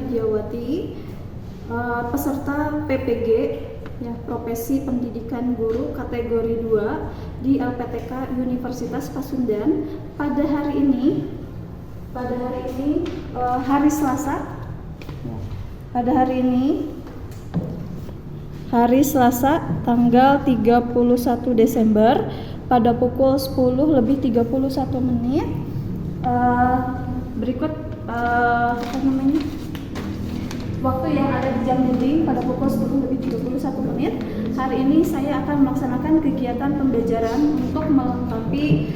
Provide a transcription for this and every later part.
Widyawati, peserta PPG, ya, Profesi Pendidikan Guru kategori 2 di LPTK Universitas Pasundan. Pada hari ini hari Selasa. Pada hari ini hari Selasa tanggal 31 Desember pada pukul 10:31 berikut waktu yang ada di jam dinding pada pukul 10:31. Hari ini saya akan melaksanakan kegiatan pembelajaran untuk melengkapi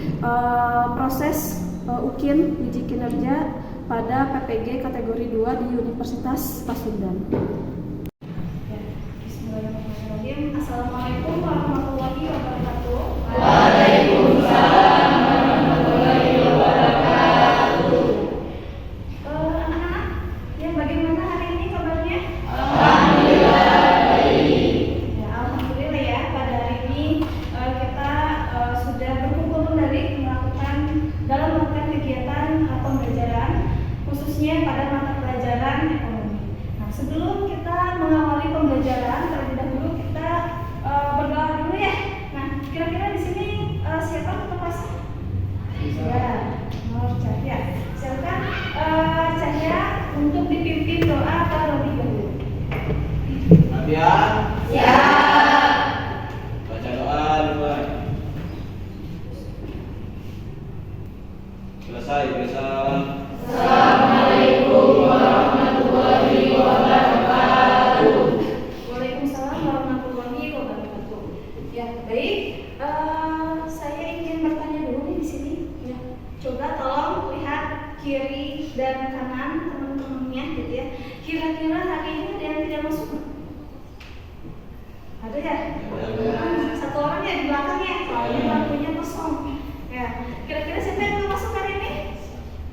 proses UKIN uji kinerja pada PPG kategori 2 di Universitas Pasundan. Bismillahirrahmanirrahim. Assalamualaikum warahmatullahi wabarakatuh. Waalaikumsalam warahmatullahi wabarakatuh. Anak-anak, ya, bagaimana hari ini kabarnya? Alhamdulillah baik. Ya, alhamdulillah ya. Pada hari ini kita sudah berkumpul kembali dalam melakukan kegiatan pembelajaran, khususnya pada mata pelajaran ekonomi. Nah, sebelum kita mengawali pembelajaran, terlebih dahulu kita berdoa dulu ya. Nah, kira-kira di sini siapa ketua kelasnya? Ya, Nur Cahya. Silakan Cahya untuk dipimpin doa terlebih dahulu. Fabian? Ya. Baca doa duluan. Selesai, Assalamualaikum warahmatullahi wabarakatuh. Waalaikumsalam warahmatullahi wabarakatuh. Ya, baik. Saya ingin bertanya dulu nih di sini. Ya, coba tolong lihat kiri dan kanan teman-temannya, gitu ya. Kira-kira hari ini ada yang tidak masuk? Ada ya? Satu orang ya di belakang ya. Soalnya bangkunya kosong. Ya, kira-kira siapa yang belum masuk hari ini?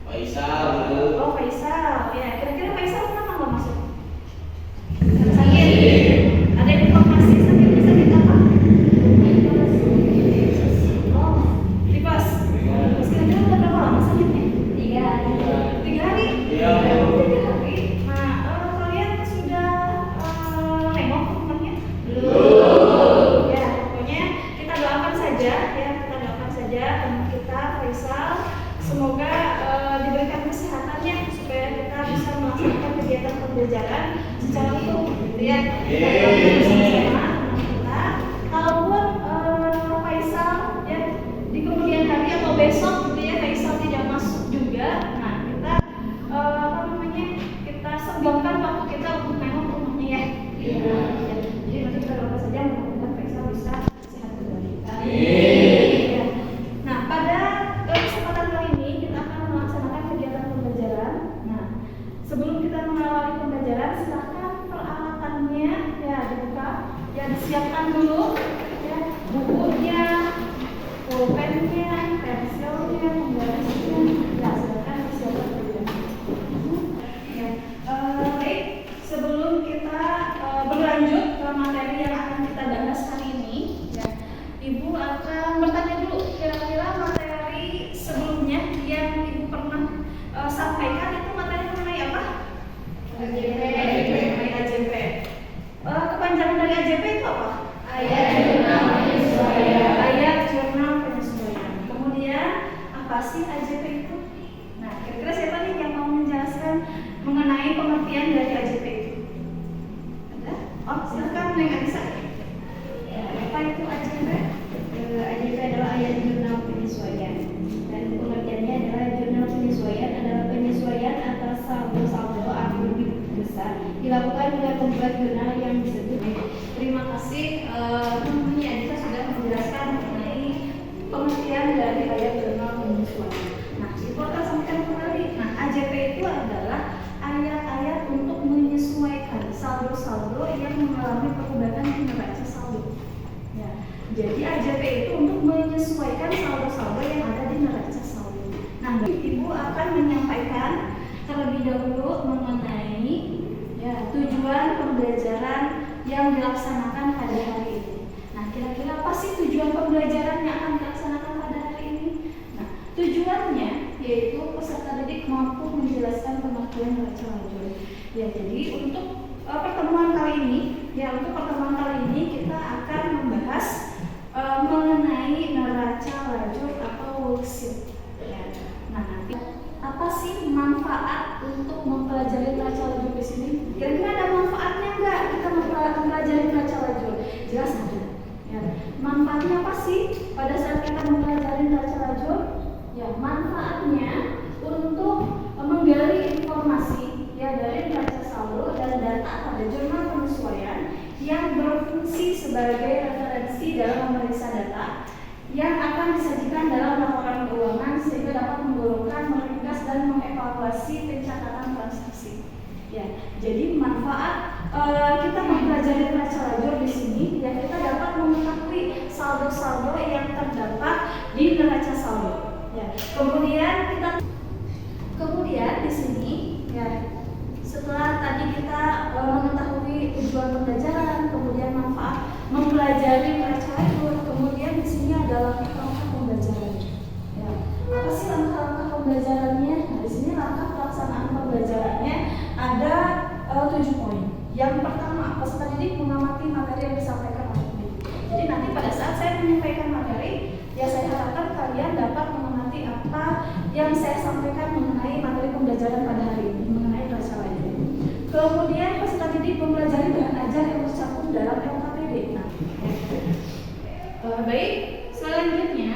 Faisal. Oh, Faisal. Ya, kira-kira Faisal kenapa nggak masuk? Karena sakit. Ada informasi sakit apa? Oh, tipes. Terus kira-kira udah berapa lama sakitnya? 3 hari. 3 hari? Iya. 3 hari. Nah, kalian sudah nengok ke temannya? Belum. Ya, pokoknya kita doakan saja ya, teman kita Faisal, semoga diberikan kesehatannya supaya kita bisa melaksanakan kegiatan pembelajaran secara utuh, gitu ya. Kita doakan bersama-sama kita. Kalaupun Faisal ya di kemudian hari atau besok, gitu ya, Faisal tidak masuk juga, nah kita kita sembangkan waktu kita untuk nengok rumahnya ya. Iya. Jadi nanti kita doakan saja mudah-mudahan Faisal bisa sehat kembali. Amin. Nah, pada kesempatan kali ini kita akan melaksanakan kegiatan pembelajaran. Nah, sebelum kita mengawali pembelajaran, silakan peralatannya ya dibuka, ya disiapkan dulu, ya bukunya, pulpennya, pensilnya, penggarisnya, ya silakan disiapkan dulu. Ya, baik. Sebelum kita berlanjut ke materi yang akan kita bahas hari ini, ya, Ibu akan bertanya dulu, kira-kira materi sebelumnya yang Ibu pernah sampaikan itu materi mengenai apa? AJP. AJP. Kepanjangan dari AJP itu apa? Ayat jurnal penyesuaian. Ayat jurnal penyesuaian. Kemudian apa sih AJP itu? Nah, kira-kira siapa nih yang mau menjelaskan mengenai pengertian dari AJP itu? Ada? Oh, silakan Neng Anissa. Apa itu AJP? AJP adalah ayat jurnal penyesuaian, dan pengertiannya adalah jurnal penyesuaian adalah penyesuaian atas saldo-saldo akhir besar dilakukan dengan membuat jurnal yang disebut. Terima kasih. Namanya Adita sudah menjelaskan mengenai pengertian dari ayat jurnal penyesuaian. Nah, Ibu akan sampaikan kembali. Nah, AJP itu adalah ayat-ayat untuk menyesuaikan saldo-saldo yang mengalami perubahan di neraca saldo. Ya, jadi AJP itu untuk menyesuaikan saldo-saldo yang ada di neraca saldo. Nah, Ibu akan menyampaikan terlebih dahulu mengenai ya, tujuan pembelajaran yang dilaksanakan pada hari ini. Nah, kira-kira apa sih tujuan pembelajaran yang akan dilaksanakan pada hari ini? Nah, tujuannya yaitu peserta didik mampu menjelaskan pengertian neraca lajur. Ya, jadi untuk pertemuan kali ini, kita akan membahas mengenai neraca lajur atau worksheet. Ya. Nah, nanti apa sih manfaat untuk mempelajari neraca lajur di sini? Kira-kira ada manfaatnya nggak kita mempelajari neraca lajur? Jelas ada. Ya. Manfaatnya apa sih pada saat kita mempelajari neraca lajur? Ya, manfaatnya untuk menggali informasi ya dari neraca saldo dan data pada jurnal penyesuaian yang berfungsi sebagai referensi dalam memeriksa data yang akan disajikan dalam laporan keuangan sehingga dapat menggolongkan, meringkas dan mengevaluasi pencatatan transaksi. Ya, jadi manfaat kita mempelajari neraca lajur di sini ya kita dapat mengetahui saldo-saldo yang terdapat di neraca saldo. Ya, kemudian di sini ya setelah tadi kita mengetahui tujuan pembelajaran, kemudian manfaat mempelajari neraca lajur, kemudian di sini ada langkah-langkah pembelajaran. Ya, apa sih langkah-langkah pembelajarannya? Nah, di sini langkah pelaksanaan pembelajarannya ada 7 poin. Yang pertama, peserta didik mengamati materi yang disampaikan oleh pendidik. Jadi nanti pada saat saya menyampaikan materi, ya saya harapkan kalian dapat mengamati apa yang saya sampaikan mengenai materi pembelajaran pada hari ini, mengenai neraca lajur. Kemudian peserta didik mempelajari bahan ajar yang tercantum dalam LKPD. Nah, baik, selanjutnya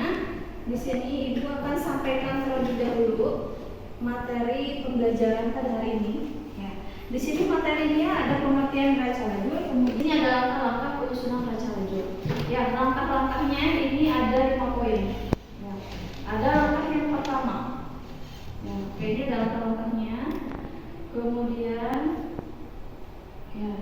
di sini Ibu akan sampaikan terlebih dahulu materi pembelajaran pada hari ini. Ya. Di sini materinya ada pengertian neraca lajur, kemudian ini ada langkah-langkah penyusunan neraca lajur. Ya, langkah-langkahnya ini ada 5 poin. Ya. Ada langkah yang pertama. Ya, ini ada langkah-langkahnya. Kemudian ya.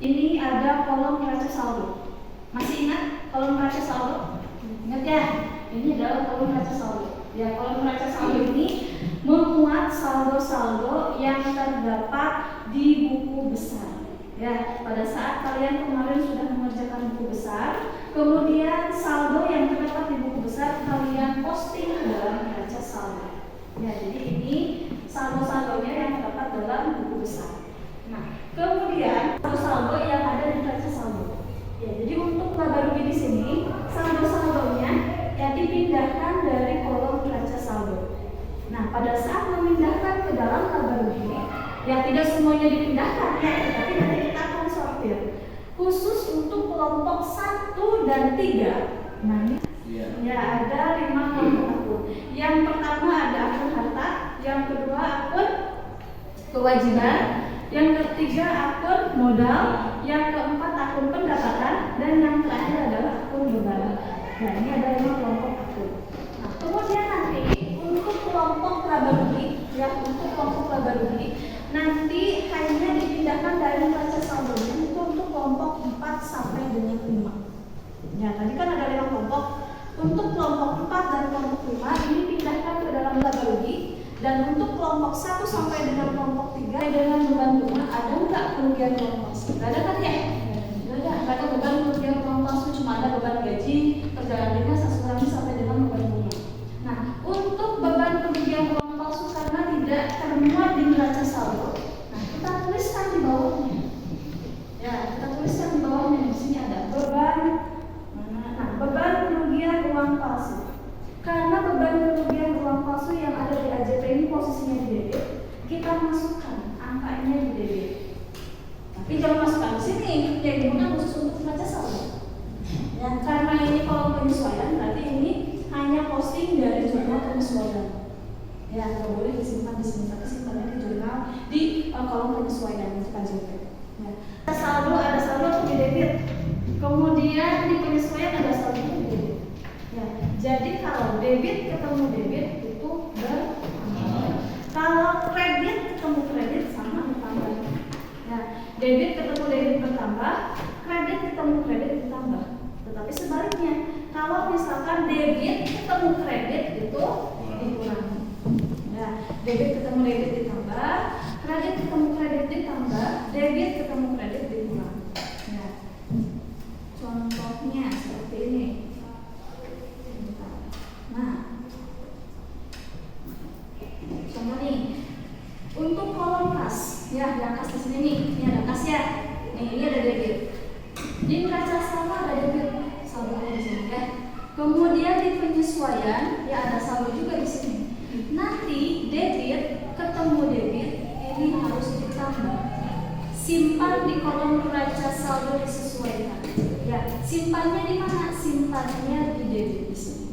Ini ada kolom neraca saldo. Masih ingat kolom neraca saldo? Ingat ya? Ini adalah kolom neraca saldo. Ya, kolom neraca saldo ini memuat saldo-saldo yang terdapat di buku besar. Ya, pada saat kalian kemarin sudah mengerjakan buku besar, kemudian saldo yang terdapat di buku besar kalian posting ke dalam neraca saldo. Ya, jadi ini saldo-saldonya yang terdapat dalam buku besar. Nah, kemudian saldo yang ada di neraca saldo. Ya, jadi untuk laba rugi di sini saldo-saldonya yang dipindahkan dari kolom neraca saldo. Nah, pada saat memindahkan ke dalam laba rugi, ya tidak semuanya dipindahkan ya, tetapi nanti kita akan sortir. Khusus untuk kelompok 1 dan 3. Nah, ini ya ada 5 kelompok akun. Yang pertama ada akun harta, yang kedua akun kewajiban, yang ketiga akun modal, yang keempat akun pendapatan, dan yang terakhir adalah akun beban. Nah, ini ada 5 kelompok akun. Nah, kemudian nanti untuk kelompok laba rugi, ya untuk kelompok laba rugi nanti hanya dipindahkan dari neraca saldonya itu untuk kelompok 4 sampai dengan 5. Ya, tadi kan ada 5 kelompok. Untuk kelompok 4 dan kelompok 5 ini pindahkan ke dalam laba rugi, dan untuk kelompok 1 sampai dengan kelompok 3 dengan beban bunga ada nggak kerugian uang palsu? Nggak ada kan ya? Nggak ada beban kerugian uang palsu, cuma ada beban gaji, perjalanan dinas, asuransi sampai dengan beban bunga. Nah, untuk beban kerugian uang palsu karena tidak termuat di neraca saldo, nah kita tuliskan di bawahnya. Ya, kita tuliskan di bawahnya. Di sini ada beban. Nah, beban kerugian uang palsu. Karena beban kerugian uang palsu yang ada di AJP ini posisinya di debit, kita masukkan angkanya di debit. Tapi jangan masukkan di sini, yang digunakan khusus untuk neraca saldo. Ya, karena ini kolom penyesuaian, berarti ini hanya posting dari jurnal penyesuaian. Ya, nggak boleh disimpan di sini, tapi simpannya di jurnal di kolom penyesuaian untuk AJP. Ya. Ada saldo untuk di debit, kemudian di penyesuaian ada saldo untuk di debit. Ya, jadi kalau debit ketemu debit itu bertambah. Kalau kredit ketemu kredit sama bertambah. Ya, debit ketemu debit bertambah, kredit ketemu kredit bertambah. Tetapi sebaliknya, kalau misalkan debit ketemu kredit itu dikurangi. Ya, debit ketemu debit ditambah, kredit ketemu kredit ditambah, debit ketemu kredit dikurangi. Ya. Contohnya seperti ini. Nah, contoh nih untuk kolom kas, ya ya, di atas di sini nih, ini ada kas ya. Nih, ini ada debit. Di neraca saldo ada debit, saldo di sini ya. Kemudian di penyesuaian ya ada saldo juga di sini. Nanti debit ketemu debit ini harus ditambah. Simpan di kolom neraca saldo disesuaikan. Ya, simpannya di mana? Simpannya di debit di sini.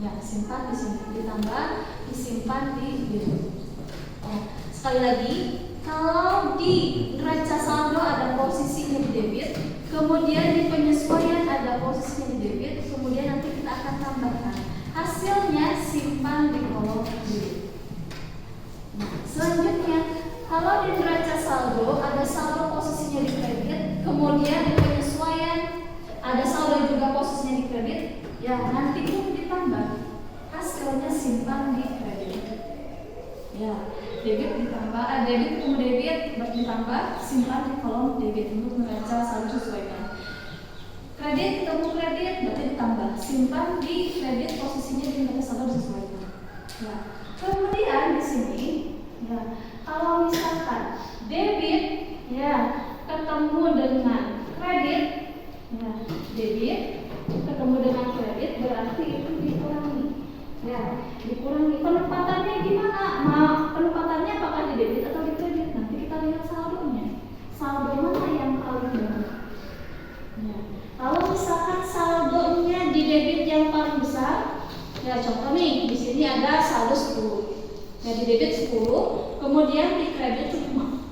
Ya, simpan di sini, ditambah, disimpan di debit. Sekali lagi, kalau di neraca saldo ada posisinya di debit, kemudian di penyesuaian ada posisinya di debit, kemudian nanti kita akan tambahkan. Hasilnya simpan di kolom debit. Nah, selanjutnya, kalau di neraca saldo ada saldo posisinya di kredit, kemudian di penyesuaian ada saldo juga posisinya di kredit, ya nanti pun ditambah. Hasilnya simpan di kredit. Ya, debit ditambah, debit ketemu debit ditambah, simpan di kolom debit untuk neraca saldo sesuaikan. Kredit ketemu kredit berarti ditambah, simpan di kredit posisinya di neraca saldo disesuaikan. Ya, kemudian di sini, ya kalau misalkan debit, ya ketemu dengan kredit, ya debit ketemu dengan kredit berarti itu dikurangi. Ya, dikurangi. Penempatannya gimana? Penempatannya apakah di debit atau di kredit? Nanti kita lihat saldonya. Saldo mana yang paling banyak? Ya. Kalau misalkan saldonya di debit yang paling besar, ya contoh nih, di sini ada saldo 10. Ya, di debit 10, kemudian di kredit 5.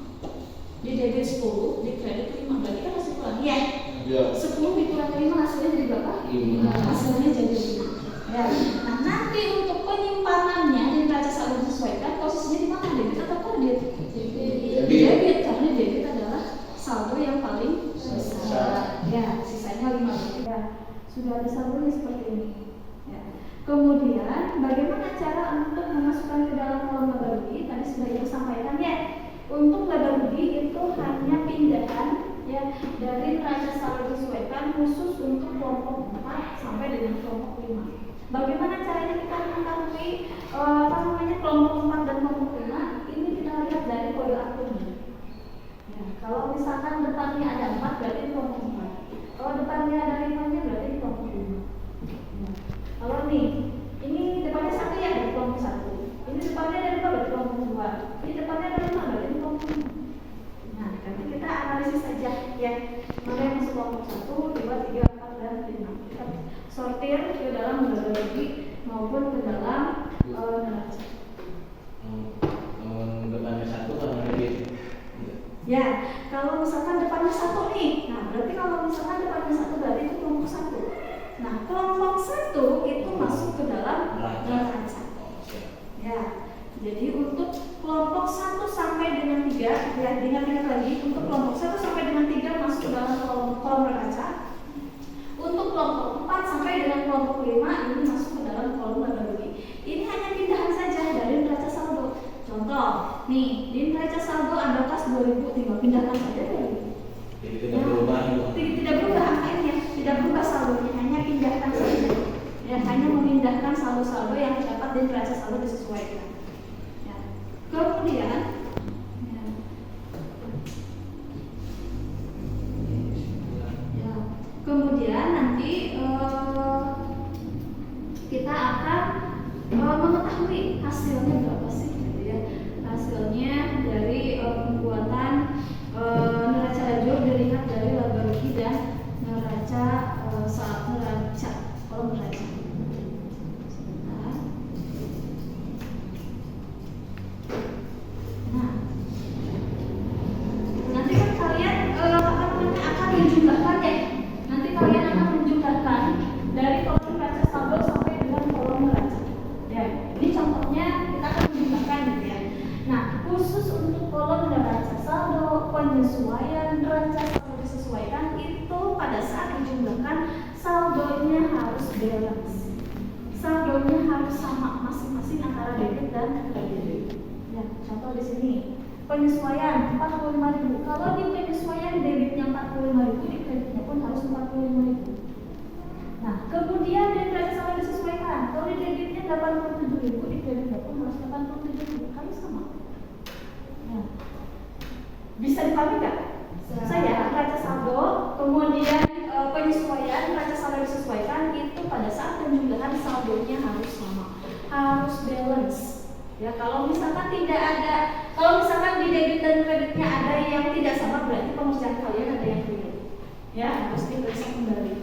Di debit 10, di kredit 5. Berarti kan harus dikurangi ya? Ya. 10 dikurangi 5 hasilnya jadi berapa? 5. Hasilnya jadi 5. Ya. Nah, nanti untuk penyimpanannya di neraca saldo disesuaikan posisinya di mana? Debit atau kredit? Debit, karena debit adalah saldo yang paling besar. Ya, sisanya 5. Ya, sudah ada saldonya seperti ini. Ya. Kemudian, bagaimana cara untuk memasukkan ke dalam kolom laba rugi? Tadi sudah Ibu sampaikan ya. Untuk laba rugi itu hanya pindahan ya dari neraca saldo disesuaikan khusus untuk kelompok 4 sampai dengan kelompok 5. Bagaimana caranya kita mengetahui kelompok 4 dan kelompok 5? Ini kita lihat dari kode akunnya. Ya, kalau misalkan depannya ada 4 berarti di kelompok 4. Kalau depannya ada 5-nya berarti di kelompok 5. Ya. Kalau nih, ini depannya 1 ya dari kelompok 1. Ini depannya ada 2 berarti kelompok 2. Ini depannya ada 5 berarti di kelompok 5. Nah, nanti kita analisis saja ya. Mana yang masuk kelompok 1, 2, 3, 4 dan 5. Kita sortir ke dalam laba rugi maupun ke dalam neraca. Depannya 1 kalau debit. Ya, kalau misalkan depannya 1 nih, nah berarti kalau misalkan depannya 1 berarti itu kelompok 1. Nah, kelompok 1 itu masuk ke dalam neraca. Ya, jadi untuk kelompok 1 sampai dengan 3, ya diingat-ingat lagi, untuk kelompok 1 sampai dengan 3 masuk ke dalam kolom neraca. Untuk kelompok 4 sampai dengan kelompok 5 ini masuk ke dalam kolom laba rugi. Ini hanya pindahan saja dari neraca saldo. Contoh, nih di neraca saldo ada kas 2000, tinggal pindahkan saja 2000. Jadi tidak berubah. Tidak berubah angkanya, tidak berubah saldonya, hanya pindahkan saja. Ya, hanya memindahkan saldo-saldo yang terdapat di neraca saldo disesuaikan. Ya. Kemudian, kemudian nanti kita akan mengetahui hasilnya berapa sih, gitu ya. Hasilnya dari pembuatan neraca lajur dilihat dari laba rugi dan neraca kolom neraca. Sebentar. Nah, nanti kan kalian akan menjumlahkan ya. Nanti kalian akan menjumlahkan dari kolom neraca saldo sampai dengan kolom neraca. Ya, ini contohnya kita akan menjumlahkan gitu ya. Nah, khusus untuk kolom neraca saldo, penyesuaian neraca saldo disesuaikan itu pada saat dijumlahkan saldonya harus balance. Saldonya harus sama masing-masing antara debit dan kredit. Ya, contoh di sini. Penyesuaian 45.000. Kalau di penyesuaian debitnya 45.000, di kreditnya pun harus 45.000. Nah, kemudian di neraca saldo disesuaikan. Kalau di debitnya 87.000, di kreditnya pun harus 87.000. Harus sama. Nah, Bisa dipahami nggak? Saya neraca saldo, kemudian penyesuaian neraca saldo disesuaikan itu pada saat penjumlahan saldonya harus sama, harus balance. Ya, kalau misalkan tidak ada, kalau misalkan di debit dan kreditnya ada yang tidak sama, berarti pengerjaan kalian ada yang keliru. Ya, harus diperiksa kembali.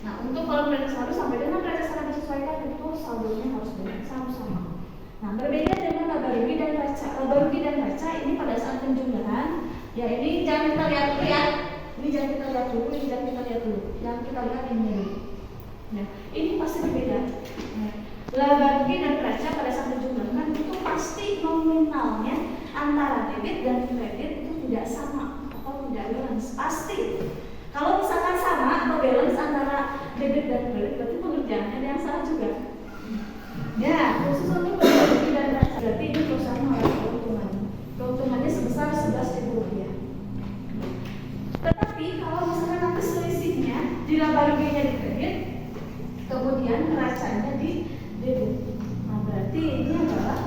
Nah, untuk kalau kredit saldo sampai dengan neraca saldo disesuaikan itu saldonya harus balance, harus sama. Nah, berbeda dengan laba rugi dan neraca. Laba rugi dan neraca ini pada saat penjumlahan, ya ini jangan kita lihat dulu ya. Ini jangan kita lihat dulu, ini jangan kita lihat dulu. Jangan kita lihat ini dulu. Nah, ini pasti berbeda. Nah, laba rugi dan neraca pada saat penjumlahan itu pasti nominalnya antara debit dan kredit itu tidak sama atau tidak balance. Pasti. Kalau misalkan sama atau balance antara debit dan kredit, berarti pengerjaannya ada yang salah juga. Ya, khusus untuk laba rugi dan neraca, berarti ini perusahaan mengalami keuntungan. Keuntungannya sebesar 11.000 rupiah. Tetapi kalau misalkan nanti selisihnya di laba ruginya di kredit, kemudian neracanya di debit, nah berarti ini adalah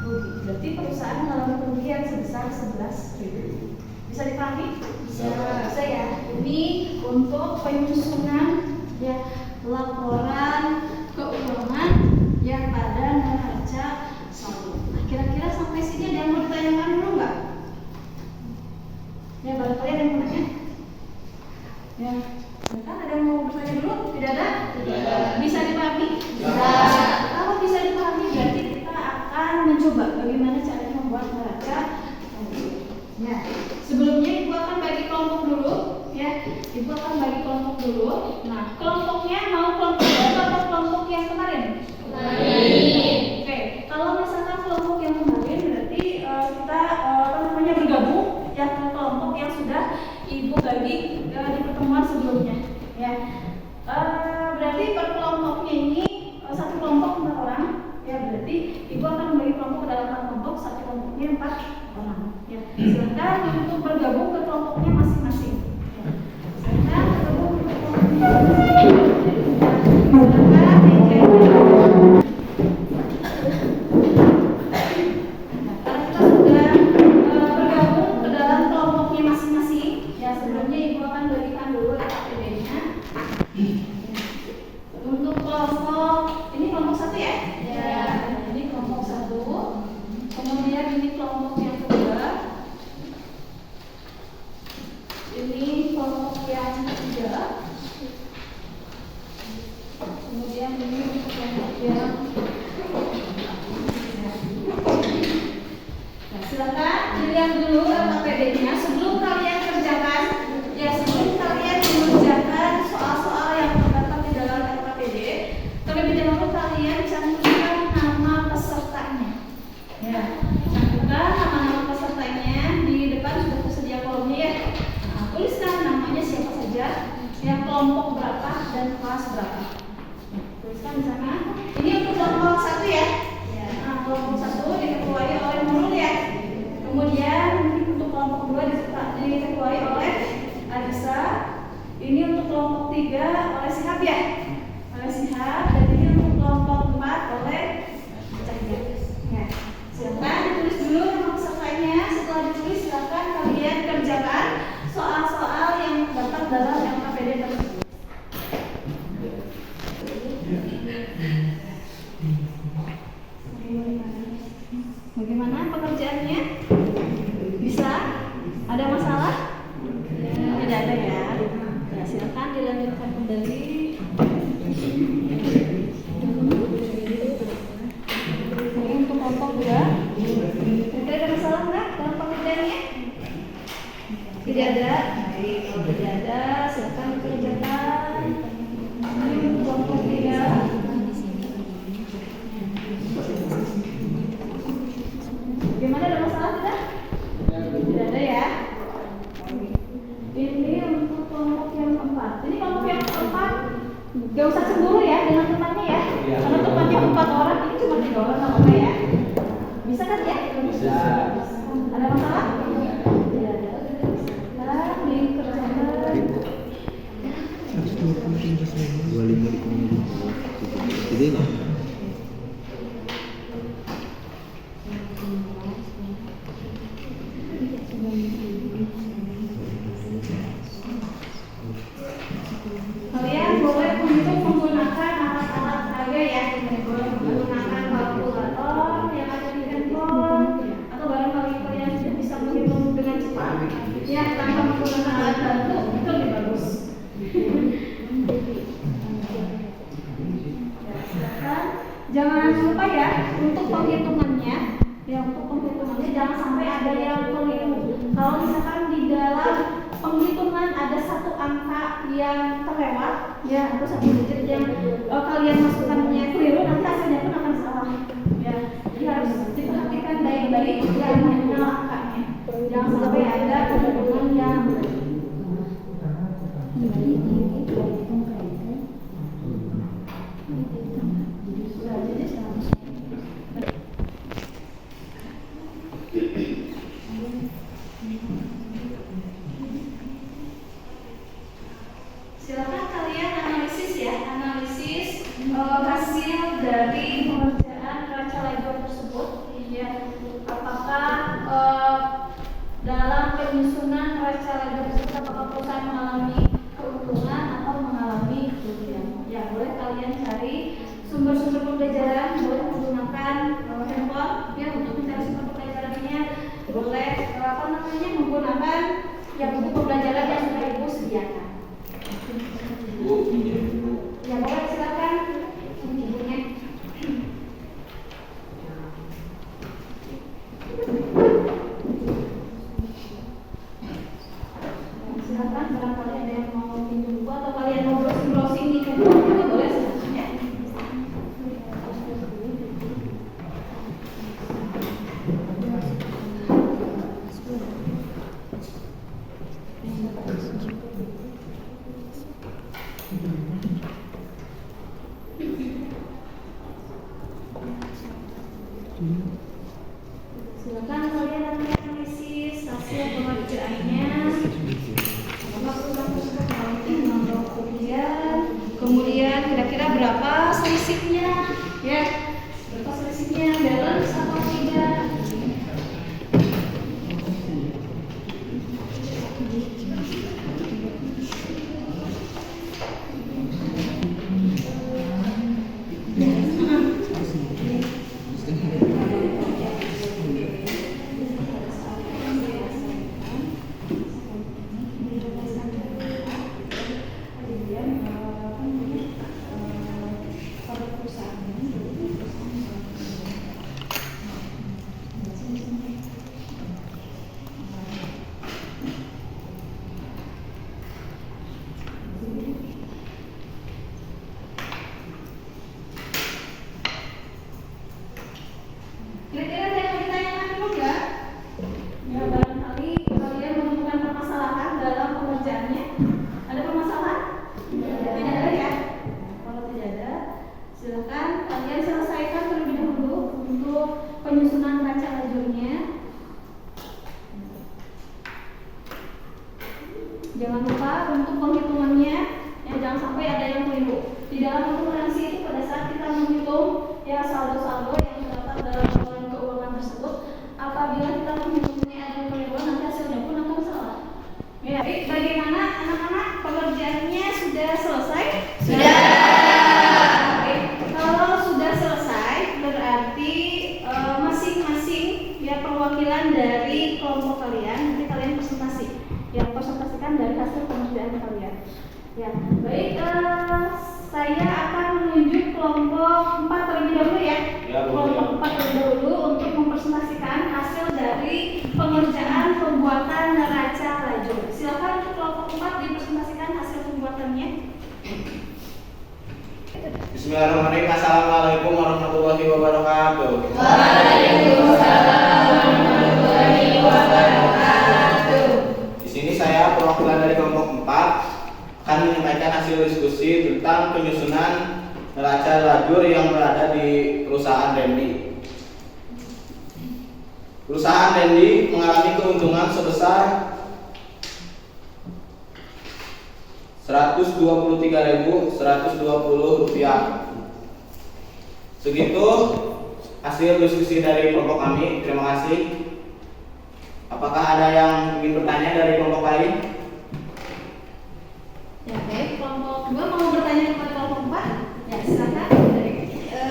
rugi. Berarti perusahaan mengalami kerugian sebesar 11.000. Bisa dipahami? Bisa ya. Ini untuk penyusunan ya laporan keuangan yang pada neraca saldo. Nah, kira-kira sampai sini ada yang mau ditanyakan dulu nggak? Ya, barangkali ada yang mau nanya? Ya, kan ada yang mau bertanya dulu? Tidak ada? Tidak ada. Bisa dipahami? Bisa. Kalau bisa dipahami, berarti kita akan mencoba bagaimana caranya membuat neraca saldo. Ya, sebelumnya ibu akan bagi kelompok dulu. Ya, ibu akan bagi kelompok dulu. Nah, kelompoknya mau kelompok baru atau kelompok yang kemarin? Oke, kalau misalkan kelompok yang kemarin berarti kita bergabung ya ke kelompok yang sudah ibu bagi di pertemuan sebelumnya. Ya, berarti per kelompoknya ini satu kelompok 4 orang. Ya, berarti ibu akan membagi kelompok ke dalam 4 kelompok, satu kelompoknya 4 orang. Ya, silakan untuk bergabung ke kelompoknya masing-masing. Silakan bergabung ke kelompoknya masing-masing. Silakan dijalankan. Untuk kelompok ini kelompok 1 ya? Ya. Ini kelompok 1. Kemudian ini kelompok yang kedua. Ini kelompok yang ketiga. Kemudian ini untuk kelompok yang nah, silakan dilihat dulu LKPD-nya sebelum kalian kerjakan. Ya, sebelum kalian mengerjakan soal-soal yang terdapat di dalam LKPD, terlebih dahulu kalian cantumkan nama pesertanya. Ya, cantumkan nama-nama pesertanya di depan sudah tersedia kolomnya ya. Nah, tuliskan namanya siapa saja, yang kelompok berapa dan kelas berapa. Nah, tuliskan di sana. Ini untuk kelompok 1 ya. Nah, kelompok 1 diketuai oleh Nurul ya. Kemudian untuk kelompok 2 diketuai oleh Adisa. Ini untuk kelompok 3 oleh Sihab ya. Oleh Sihab, dan ini untuk kelompok 4 oleh Cahya. Ya. Silakan ditulis dulu nama pesertanya. Setelah ditulis silakan kalian kerjakan soal-soal yang terdapat dalam LKPD tersebut. Bagaimana pekerjaannya? Bisa? Ada masalah? Tidak ada ya. Ya, silakan dilanjutkan kembali. Ini untuk kelompok 2. Kira-kira ada masalah nggak dalam pekerjaannya? Tidak ada. Baik, kalau tidak ada, silakan dikerjakan. Ini untuk kelompok 3. Bagaimana, ada masalah tidak? Tidak ada ya. Ini untuk kelompok yang keempat. Ini kelompok yang keempat, gak usah cemburu ya dengan temannya ya. Karena temannya 4 orang, ini cuma 3 orang, nggak apa-apa ya. Bisa kan ya? Bisa. Ada masalah? Tidak ada. Nah, dikerjakan. 25 dikumpulin. Jadi nggak? Kalian boleh untuk menggunakan alat-alat peraga ya, boleh menggunakan kalkulator yang ada di handphone, atau barangkali kalian sudah bisa menghitung dengan cepat, ya tanpa menggunakan alat bantu itu lebih bagus. Ya, silakan. Jangan lupa ya untuk penghitungannya, jangan sampai ada yang keliru. Kalau misalkan di dalam penghitungan ada satu angka yang terlewat, ya atau satu digit yang kalian masukkannya keliru, nanti hasilnya pun akan salah. Ya, jadi harus diperhatikan baik-baik ya mengenal angkanya. Jangan sampai ada penghitungan yang silakan kalian analisis ya, hasil dari pengerjaan neraca lajur tersebut. Ya, apakah dalam penyusunan neraca lajur tersebut apakah perusahaan mengalami keuntungan atau mengalami kerugian? Ya, boleh kalian cari sumber-sumber pembelajaran, boleh menggunakan handphone ya untuk mencari sumber pembelajarannya, boleh menggunakan ya buku pembelajaran yang sudah ibu sediakan. Ya boleh, silakan ibunya. Silakan barangkali ada yang mau pinjam buku atau kalian mau browsing di handphone juga boleh, silakan ya. Silakan kalian nanti analisis hasil pengerjaannya. Kemudian kira-kira berapa selisihnya, ya? Berapa selisihnya, balance atau tidak? Kira-kira ada yang mau ditanyakan dulu nggak? Ya barangkali kalian menemukan permasalahan dalam pengerjaannya. Ada permasalahan? Tidak ada ya? Kalau tidak ada, silakan kalian selesaikan terlebih dahulu untuk penyusunan neraca lajurnya. Jangan lupa untuk penghitungannya, ya jangan sampai ada yang keliru. Di dalam akuntansi itu pada saat kita menghitung ya saldo-saldo yang terdapat dalam laporan keuangan tersebut, apabila kita menghitungnya ada keliruan, nanti hasilnya pun akan salah. Ya, bagaimana anak-anak, pengerjaannya sudah selesai? Sudah. Oke. Kalau sudah selesai, berarti masing-masing ya perwakilan dari kelompok kalian nanti kalian presentasi. Ya, presentasikan dari hasil pengerjaan kalian. Ya, baik. Saya akan menunjuk kelompok 4 terlebih dahulu ya. Kelompok 4 terlebih dahulu untuk mempresentasikan hasil dari pengerjaan pembuatan neraca lajur. Silakan untuk kelompok 4 dipresentasikan hasil pembuatannya. Bismillahirrahmanirrahim. Assalamualaikum warahmatullahi wabarakatuh. Waalaikumsalam warahmatullahi wabarakatuh. Di sini saya perwakilan dari kelompok 4 akan menyampaikan hasil diskusi tentang penyusunan neraca lajur yang berada di perusahaan Dendi. Perusahaan Dendi mengalami keuntungan sebesar Rp123.120. Segitu hasil diskusi dari kelompok kami. Terima kasih. Apakah ada yang ingin bertanya dari kelompok lain? Ya, baik. Kelompok 2 mau bertanya kepada kelompok 4? Ya, silakan.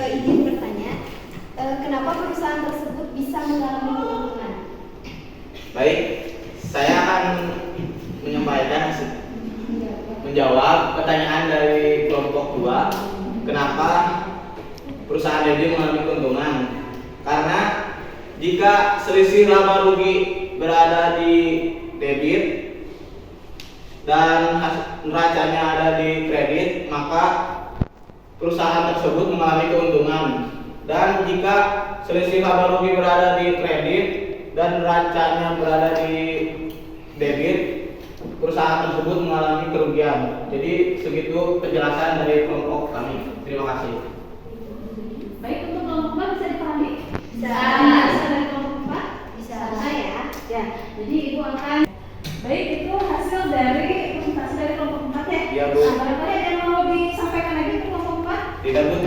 Izin bertanya, kenapa perusahaan tersebut bisa mengalami keuntungan? Baik, saya akan menjawab pertanyaan dari kelompok 2. Kenapa perusahaan debit mengalami keuntungan? Karena jika selisih laba rugi berada di debit dan neracanya ada di kredit, maka perusahaan tersebut mengalami keuntungan. Dan jika selisih laba rugi berada di kredit dan neracanya berada di debit, perusahaan tersebut mengalami kerugian. Jadi segitu penjelasan dari kelompok kami. Terima kasih. Baik, untuk kelompok 4 bisa dipahami? Bisa. Bisa dari kelompok 4? Bisa ya? Ya, jadi Ibu akan baik, itu hasil dari presentasi dari kelompok 4 ya? Iya, Bu. Nah, barangkali ada yang mau disampaikan lagi untuk kelompok 4? Tidak, Bu.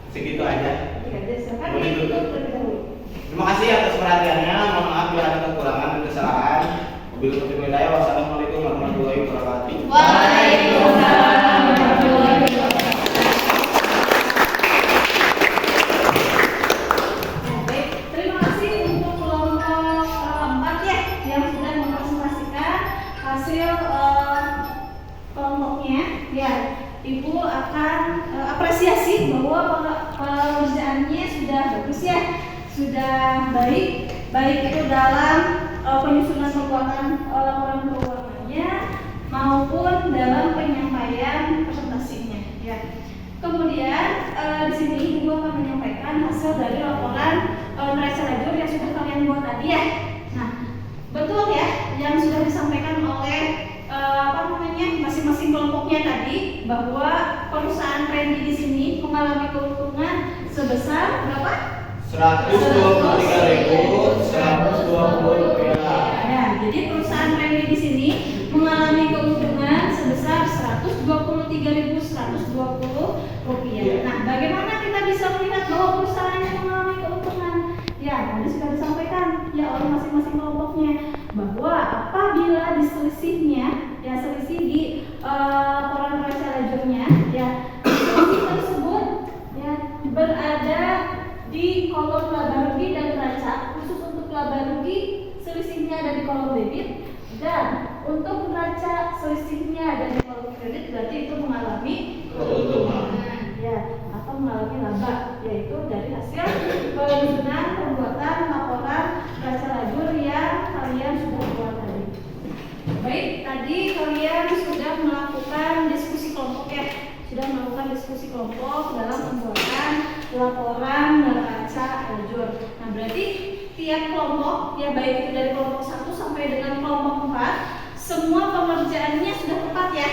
Segitu aja. Ya, silakan Boleh, Bu. ditutup terlebih dahulu. Terima kasih atas perhatiannya. Mohon maaf bila ada kekurangan dan kesalahan. Wabillahi taufiq wal hidayah. Wassalamualaikum warahmatullahi wabarakatuh. Waalaikumsalam warahmatullahi wabarakatuh. Baik, terima kasih untuk kelompok 4 ya yang sudah mempresentasikan hasil kelompoknya. Ya, Ibu akan apresiasi bahwa pekerjaannya sudah bagus ya, sudah baik itu dalam penyusunan pembuatan laporan keuangannya maupun dalam penyampaian presentasinya. Ya. Kemudian di sini Ibu akan menyampaikan hasil dari laporan neraca lajur yang sudah kalian buat tadi ya. Nah, betul ya yang sudah disampaikan oleh masing-masing kelompoknya tadi bahwa perusahaan Randy di sini mengalami keuntungan sebesar berapa? 123.120 rupiah. Ya, jadi perusahaan Randy di sini mengalami keuntungan sebesar 123.120 rupiah. Nah, bagaimana kita bisa melihat bahwa perusahaannya mengalami keuntungan? Ya, tadi sudah disampaikan ya oleh masing-masing kelompoknya bahwa apabila di selisihnya, ya selisih di laporan neraca lajurnya, ya selisih tersebut ya berada di kolom laba rugi dan neraca. Khusus untuk laba rugi selisihnya ada di kolom debit, dan untuk neraca selisihnya ada di kolom kredit, berarti itu mengalami keuntungan ya, atau mengalami laba, yaitu dari hasil penyusunan pembuatan laporan neraca lajur yang kalian sudah buat tadi. Baik, tadi kalian sudah melakukan diskusi kelompok ya, sudah melakukan diskusi kelompok dalam pembuatan laporan neraca lajur. Nah, berarti tiap kelompok ya, baik itu dari kelompok 1 sampai dengan kelompok 4, semua pengerjaannya sudah tepat ya.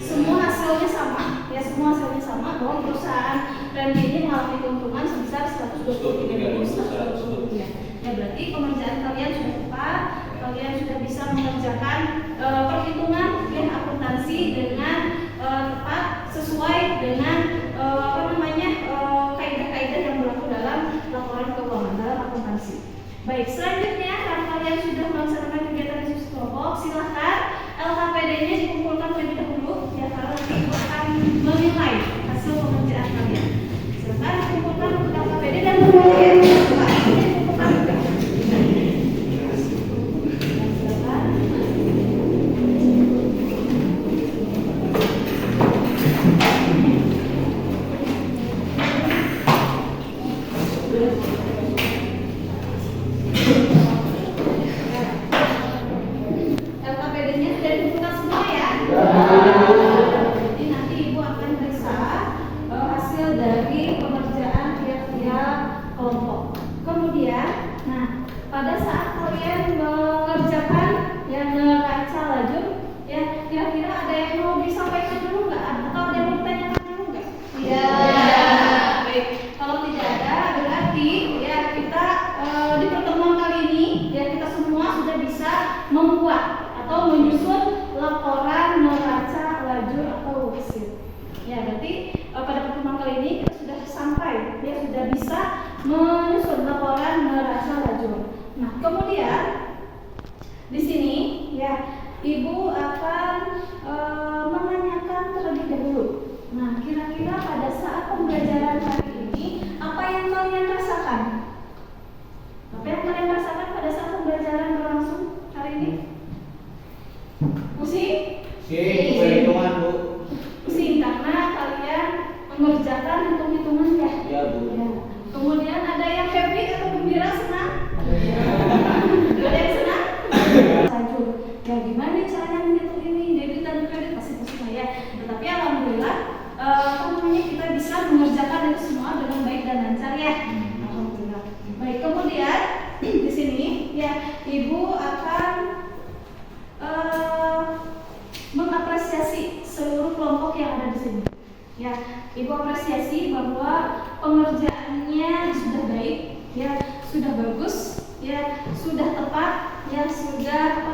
Semua hasilnya sama. Ya, semua hasilnya sama bahwa perusahaan Randy ini mengalami keuntungan sebesar 123.120 rupiah. Ya, berarti pengerjaan kalian sudah tepat. Kalian sudah bisa mengerjakan perhitungan ya akuntansi dengan tepat sesuai dengan kaidah-kaidah yang berlaku dalam laporan keuangan dalam akuntansi. Baik, selanjutnya karena kalian sudah melaksanakan kegiatan diskusi kelompok, silahkan LKPD-nya dikumpulkan terlebih dahulu ya, karena nanti Ibu akan menilai hasil pengerjaan kalian. Silahkan dikumpulkan untuk LKPD dan kemudian Pak ini dikumpulkan juga. Silahkan. LKPD-nya sudah dikumpulkan semua ya. Jadi nanti Ibu akan periksa hasil dari pengerjaan tiap-tiap kelompok. Kemudian, nah pada saat kalian mengerjakan yang neraca lajur, ya kira-kira ada yang mau disampaikan dulu nggak? Atau ada yang mau ditanyakan dulu nggak? Iya. Baik, kalau tidak ada berarti ya kita di pertemuan kali ini ya kita semua sudah bisa membuat atau menyusun laporan neraca lajur atau worksheet. Ya, berarti pada pertemuan kali ini kita sudah sampai, ya sudah bisa menyusun laporan neraca lajur. Nah, kemudian di sini ya Ibu akan menanyakan terlebih dahulu. Nah, kira-kira pada saat pembelajaran hari ini apa yang kalian rasakan? Apa yang kalian rasakan pada saat pembelajaran berlangsung hari ini? Pusing? Perhitungan Bu. Pusing karena kalian mengerjakan hitung-hitungan ya? Iya Bu. Ya. Kemudian ada yang happy atau gembira, senang? Ada yang senang? Sajul. Ya gimana nih caranya menghitung ini, debit dan kredit pasti pusing ya. Tetapi alhamdulillah kita bisa mengerjakan itu semua dengan baik dan lancar ya. Alhamdulillah. Baik, kemudian di sini ya Ibu akan mengapresiasi seluruh kelompok yang ada di sini. Ya, Ibu apresiasi bahwa pengerjaannya sudah baik, ya, sudah bagus, ya, sudah tepat, ya, sudah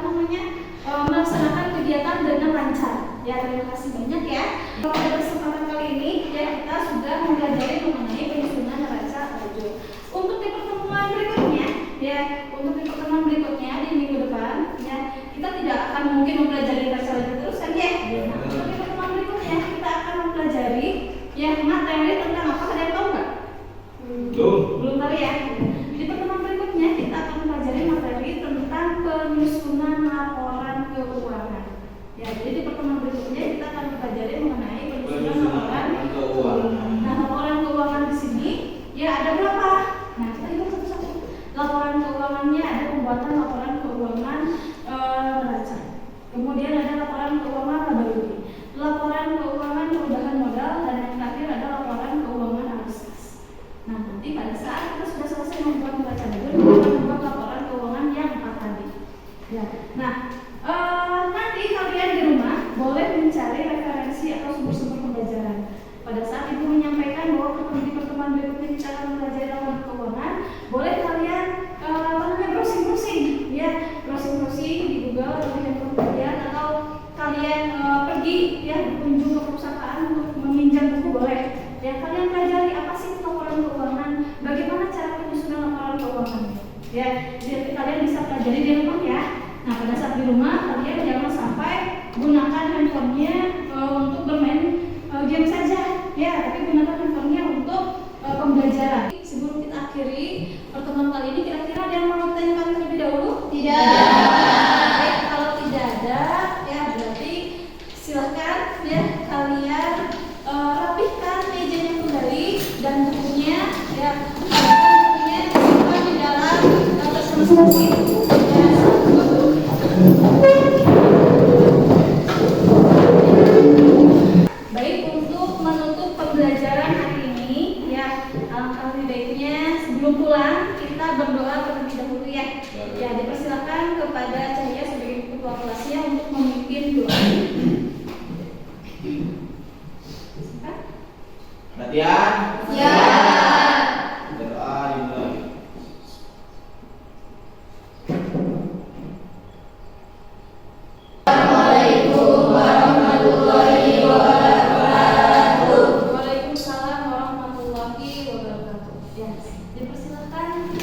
melaksanakan kegiatan dengan lancar. Ya, terima kasih banyak ya. Pada kesempatan kali ini, ya, kita sudah mempelajari mengenai penyusunan neraca rajul. Untuk di pertemuan berikutnya, ya, di minggu depan, ya, kita tidak akan mungkin mempelajari neraca rajul terus kan ya. Nah, untuk di pertemuan berikutnya kita akan mempelajari ya materi tentang apa, ada yang tahu nggak? Belum tahu ya. Di pertemuan berikutnya kita akan mempelajari materi tentang penyusunan laporan keuangan. Ya, jadi di pertemuan berikutnya kita akan mempelajari mengenai penyusunan laporan keuangan. Nah, laporan keuangan di sini ya ada berapa? Nah, kita lihat satu-satu. Laporan keuangannya ada pembuatan laporan keuangan neraca. Kemudian ada laporan keuangan laba rugi, laporan keuangan perubahan modal, dan yang terakhir ada laporan keuangan arus kas. Nah, nanti pada saat kita sudah selesai membuat neraca rajul, kita akan membuat laporan keuangan yang 4 tadi. Ya. Nah, nanti kalian di rumah boleh mencari referensi atau sumber-sumber pembelajaran. Pada saat Ibu menyampaikan bahwa di pertemuan berikutnya kita akan mempelajari laporan keuangan, boleh kalian browsing-browsing, ya, browsing-browsing di Google atau di handphone kalian, atau kalian pergi ya berkunjung ke perusahaan untuk meminjam buku boleh. Ya, kalian pelajari apa sih laporan keuangan, bagaimana cara penyusunan laporan keuangan. Ya, jadi kalian bisa pelajari di rumah ya. Nah, pada saat di rumah kalian jangan sampai gunakan handphonenya untuk bermain game saja, ya, tapi gunakan handphonenya untuk pembelajaran. Sebelum kita akhiri pertemuan kali ini, kira-kira ada yang mau ditanyakan terlebih dahulu? Tidak. Baik, kalau tidak ada, ya berarti silahkan ya kalian rapihkan mejanya kembali dan bukunya, ya, bukunya disimpan di dalam tas masing-masing. Baik, untuk menutup pembelajaran hari ini, ya, alangkah lebih baiknya sebelum pulang kita berdoa terlebih dahulu ya. Ya, dipersilakan kepada Cahaya sebagai ketua kelasnya untuk memimpin doa. Perhatian. Ya. Berdoa dimulai. Assalamualaikum warahmatullahi wabarakatuh. Waalaikumsalam warahmatullahi wabarakatuh. Ya, dipersilakan